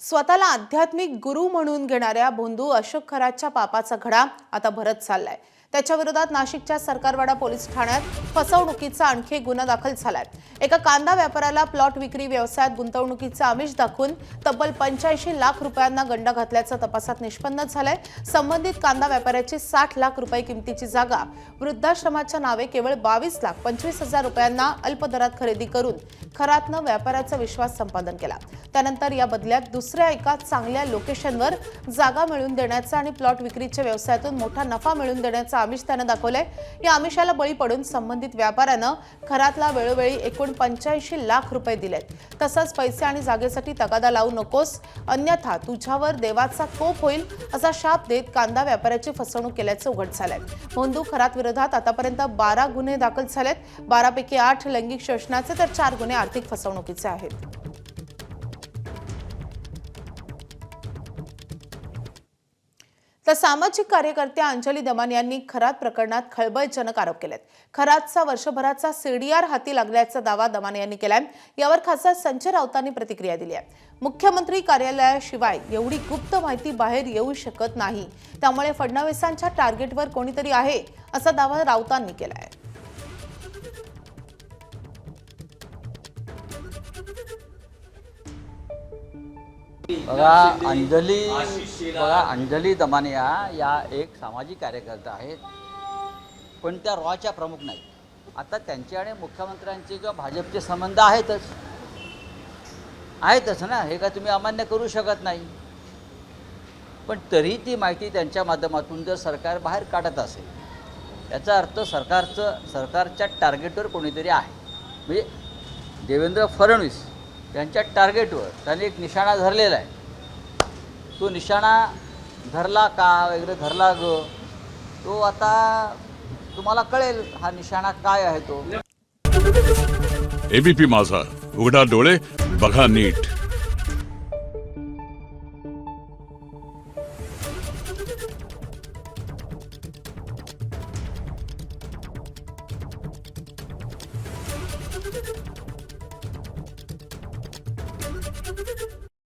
स्वतःला आध्यात्मिक गुरु म्हणून घेणाऱ्या भोंदू अशोक खरातच्या पापाचा घडा आता भरत चाललाय। त्याच्या विरोधात नाशिकच्या सरकारवाडा पोलीस ठाण्यात फसवणुकीचा आणखी एक गुन्हा दाखल झालाय। एका कांदा व्यापाऱ्याला प्लॉट विक्री व्यवसायात गुंतवणुकीचा आमिष दाखवून तब्बल 85 लाख रुपयांना गंडा घातल्याचं तपासात निष्पन्न झालंय। संबंधित कांदा व्यापाऱ्याची 60 लाख रुपये किमतीची जागा वृद्धाश्रमाच्या नावे केवळ 22,25,000 रुपयांना अल्प दरात खरेदी करून खरातनं व्यापाऱ्याचा विश्वास संपादन केला। त्यानंतर या बदल्यात दुसऱ्या एका चांगल्या लोकेशनवर जागा मिळवून देण्याचा आणि प्लॉट विक्रीच्या व्यवसायातून मोठा नफा मिळवून देण्याचा आमिष त्याने दाखवले। या आमिषाला बळी पडून संबंधित व्यापाऱ्यानं खरातला वेळोवेळी एकूण 85 लाख रुपये दिलेत। तसंच पैसे आणि जागेसाठी तगादा लावू नकोस, अन्यथा तुझ्यावर देवाचा कोप होईल असा शाप देत कांदा व्यापाऱ्याची फसवणूक केल्याचं उघड झालंय। भोंदू खरात विरोधात आतापर्यंत 12 गुन्हे दाखल झालेत। 12 पैकी 8 लैंगिक शोषणाचे तर 4 गुन्हे आर्थिक फसवणुकीचे आहेत। तर सामाजिक कार्यकर्त्या अंजली दमान यांनी खरात प्रकरणात खळबळजनक आरोप केलेत। खरातचा वर्षभराचा सीडीआर हाती लागल्याचा दावा दमान यांनी केलाय। यावर खासदार संजय राऊतांनी प्रतिक्रिया दिली आहे। मुख्यमंत्री कार्यालयाशिवाय एवढी गुप्त माहिती बाहेर येऊ शकत नाही, त्यामुळे फडणवीसांच्या टार्गेटवर कोणीतरी आहे असा दावा राऊतांनी केलाय। अंजली दमानिया या एक सामाजिक कार्यकर्ता आहेत, पण त्या रॉच्या प्रमुख नाही। आता त्यांचे आणि मुख्यमंत्र्यांचे किंवा भाजपचे संबंध आहेतच ना, हे काय तुम्ही अमान्य करू शकत नाही। पण तरी ती माहिती त्यांच्या माध्यमातून जर सरकार बाहेर काढत असेल, याचा अर्थ सरकारच्या टार्गेटवर कोणीतरी आहे। म्हणजे देवेंद्र फडणवीस यांच्या टार्गेटवर त्यांनी एक निशाणा धरलेला आहे। तो निशाणा धरला का वगैरे धरला तो आता तुम्हाला कळेल हा निशाणा काय आहे तो। एबीपी माझा, उघडा डोळे बघा नीट।